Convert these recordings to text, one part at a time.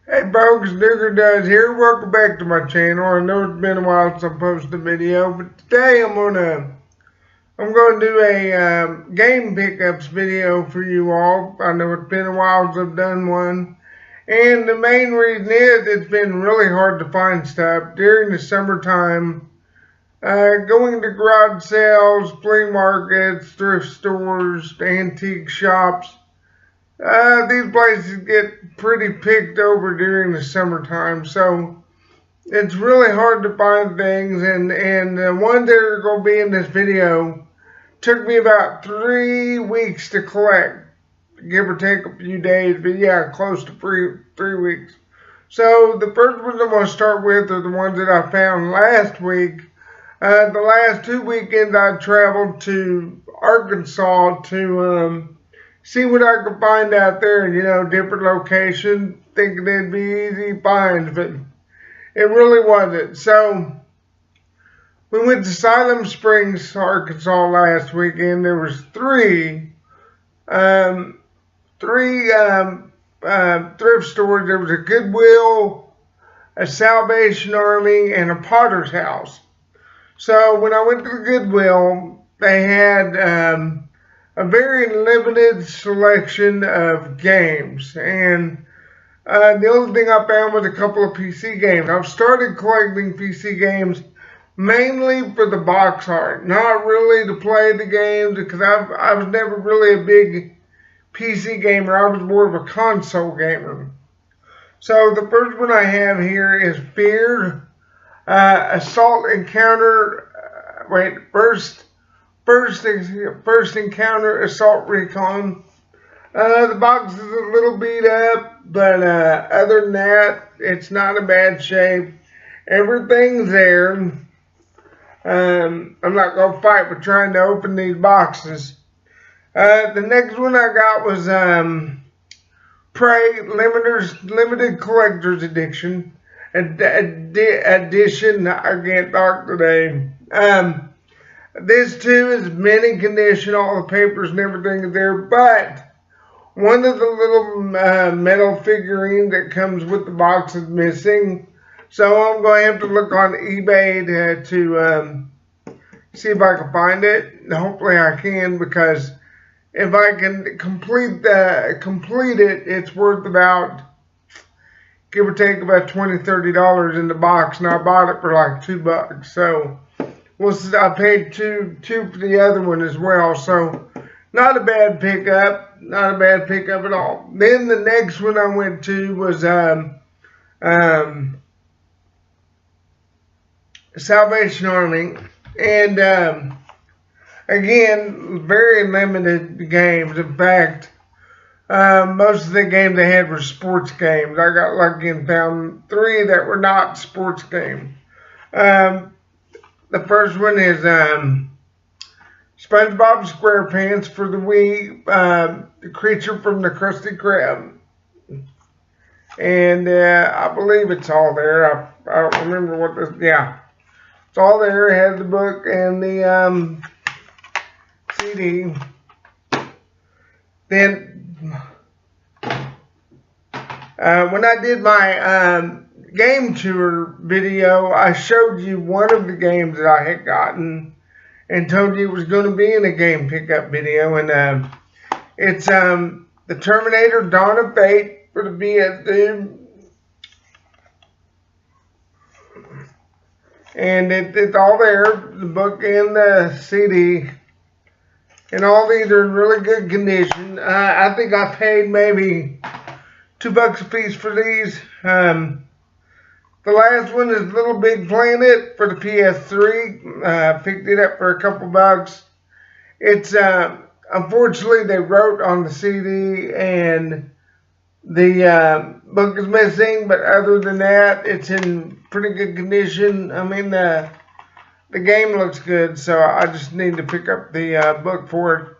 Hey folks, Digger Does here. Welcome back to my channel. I know it's been a while since I posted a video, but today I'm gonna do a game pickups video for you all. I know it's been a while since I've done one, and the main reason is it's been really hard to find stuff during the summertime. Going to garage sales, flea markets, thrift stores, antique shops. These places get pretty picked over during the summertime, so it's really hard to find things. And the ones that are going to be in this video took me about 3 weeks to collect, give or take a few days, but yeah, close to 3 weeks. So the first ones I'm going to start with are the ones that I found last week. The last 2 weekends I traveled to Arkansas to see what I could find out there, different locations, thinking it'd be easy finds, but it really wasn't. So we went to Siloam Springs, Arkansas last weekend. There was three thrift stores. There was a Goodwill, a Salvation Army, and a Potter's House. So when I went to the Goodwill, they had a very limited selection of games, and the only thing I found was a couple of PC games. I've started collecting PC games mainly for the box art, not really to play the games, because I was never really a big PC gamer. I was more of a console gamer. So the first one I have here is Feared Assault Encounter. First Encounter Assault Recon. The box is a little beat up, but other than that, it's not in bad shape. Everything's there. I'm not going to fight with trying to open these boxes. The next one I got was Prey Limited Collector's Edition. Edition. I can't talk today. This too is mint condition. All the papers and everything is there, but one of the little metal figurines that comes with the box is missing. So I'm going to have to look on eBay to see if I can find it. Hopefully I can, because if I can complete it, it's worth about, give or take, about $20-30 in the box, and I bought it for like $2. So I paid two for the other one as well. So not a bad pickup, not a bad pickup at all. Then the next one I went to was Salvation Army, and again, very limited games. In fact, most of the games they had were sports games. I got lucky and found 3 that were not sports games. The first one is SpongeBob SquarePants for the Wii, the Creature from the Krusty Krab. And I believe it's all there. I don't remember what this, yeah. It's all there. It has the book and the CD. Then, when I did my game tour video, I showed you one of the games that I had gotten and told you it was going to be in a game pickup video, and it's the Terminator Dawn of Fate for the PS2, and it's all there, the book and the CD, and all these are in really good condition. I think I paid maybe $2 a piece for these. The last one is Little Big Planet for the PS3. Picked it up for a couple bucks. It's unfortunately they wrote on the CD and the book is missing, but other than that, it's in pretty good condition. I mean, the game looks good, so I just need to pick up the book for it.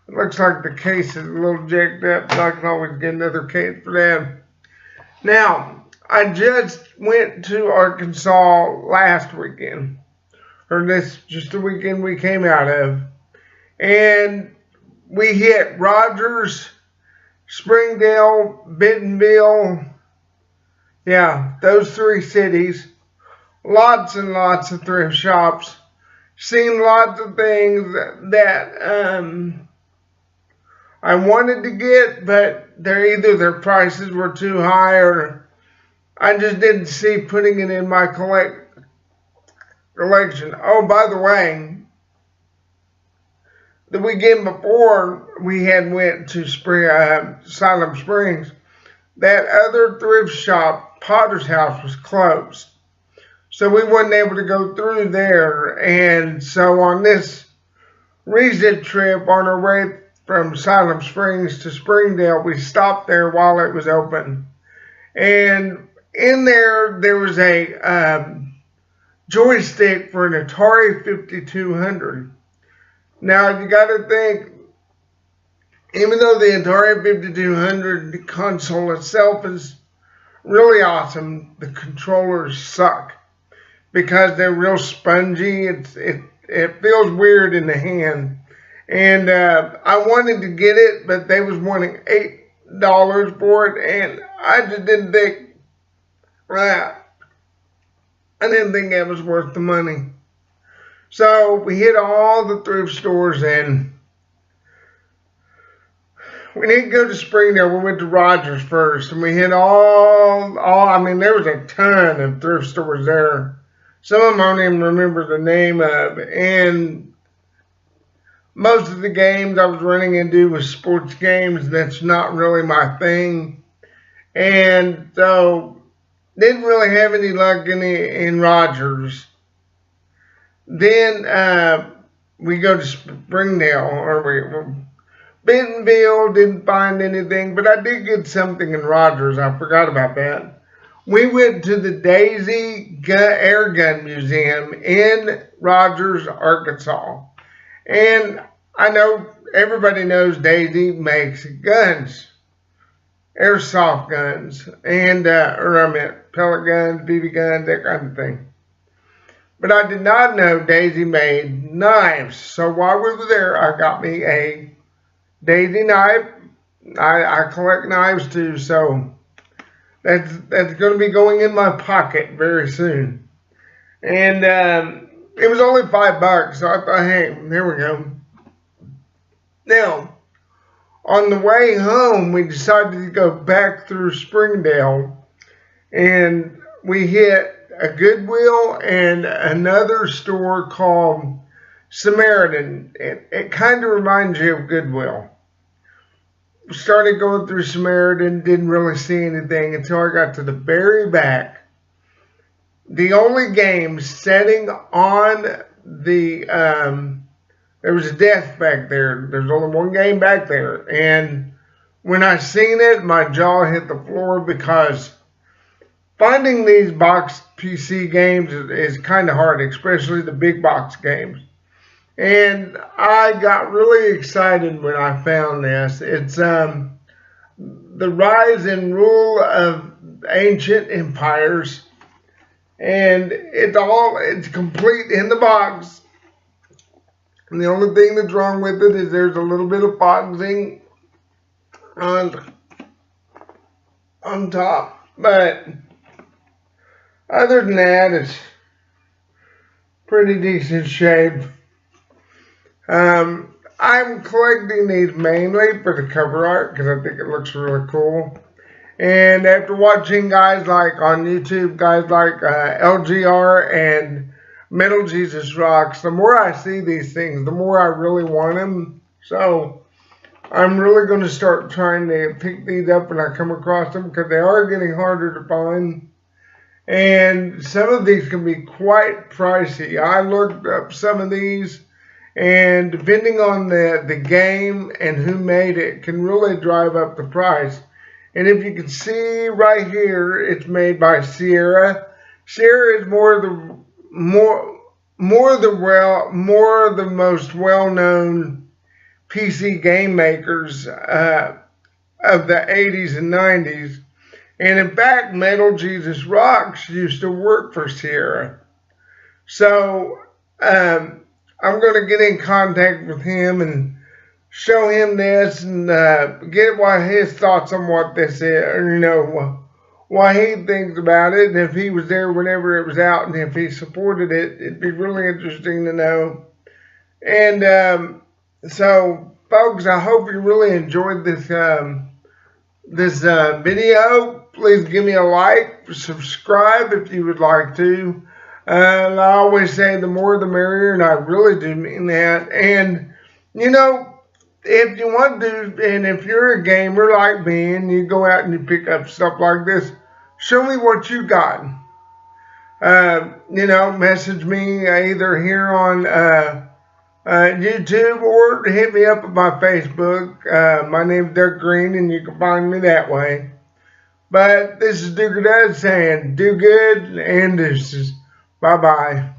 It looks like the case is a little jacked up, so I can always get another case for that. Now, I just went to Arkansas last weekend, or just the weekend we came out of, and we hit Rogers, Springdale, Bentonville, Yeah, those three cities, lots and lots of thrift shops. Seen lots of things that I wanted to get, but either their prices were too high or I just didn't see putting it in my collection. Oh, by the way, the weekend before we had went to Siloam Springs, that other thrift shop, Potter's House, was closed. So we wasn't able to go through there. And so on this recent trip on our way from Siloam Springs to Springdale, we stopped there while it was open. And in there was a joystick for an Atari 5200. Now, you got to think, even though the Atari 5200 console itself is really awesome, the controllers suck because they're real spongy. It feels weird in the hand. And I wanted to get it, but they was wanting $8 for it, and I just didn't think that. I didn't think that was worth the money. So we hit all the thrift stores, and we didn't go to Springdale. We went to Rogers first, and we hit I mean, there was a ton of thrift stores there. Some of them I don't even remember the name of, and most of the games I was running into was sports games. That's not really my thing, and so didn't really have any luck in Rogers. Then we go to Springdale, or Bentonville, didn't find anything, but I did get something in Rogers. I forgot about that. We went to the Daisy Air Gun Museum in Rogers, Arkansas. And I know everybody knows Daisy makes guns, airsoft guns, and, pellet guns, BB guns, that kind of thing. But I did not know Daisy made knives. So while we were there, I got me a Daisy knife. I collect knives too, so that's going to be going in my pocket very soon. And it was only $5, so I thought, hey, there we go. Now, on the way home, we decided to go back through Springdale, and we hit a Goodwill and another store called Samaritan. It kind of reminds you of Goodwill. Started going through Samaritan, didn't really see anything until I got to the very back. The only game setting on the, there was a desk back there. There's only one game back there. And when I seen it, my jaw hit the floor because finding these box PC games is kind of hard, especially the big box games. And I got really excited when I found this. It's The Rise and Rule of Ancient Empires. And it's complete in the box. And the only thing that's wrong with it is there's a little bit of boxing on top. But other than that, it's pretty decent shape. I'm collecting these mainly for the cover art because I think it looks really cool. And after watching guys like on YouTube, guys like LGR and Metal Jesus Rocks, the more I see these things, the more I really want them. So I'm really going to start trying to pick these up when I come across them because they are getting harder to find. And some of these can be quite pricey. I looked up some of these, and depending on the game and who made it, can really drive up the price. And if you can see right here, it's made by Sierra. Sierra is more of the most well-known PC game makers of the 80s and 90s. And in fact, Metal Jesus Rocks used to work for Sierra. So I'm going to get in contact with him and show him this and get what his thoughts on what this is, what he thinks about it, and if he was there whenever it was out, and if he supported it. It'd be really interesting to know. And so, folks, I hope you really enjoyed this video. Please give me a like, subscribe if you would like to. And I always say the more the merrier, and I really do mean that. And, you know, if you want to, and if you're a gamer like me, and you go out and you pick up stuff like this, show me what you got. You know, message me either here on YouTube, or hit me up on my Facebook. My name's Doug Green, and you can find me that way. But this is Duker Dud saying, do good, and this is bye-bye.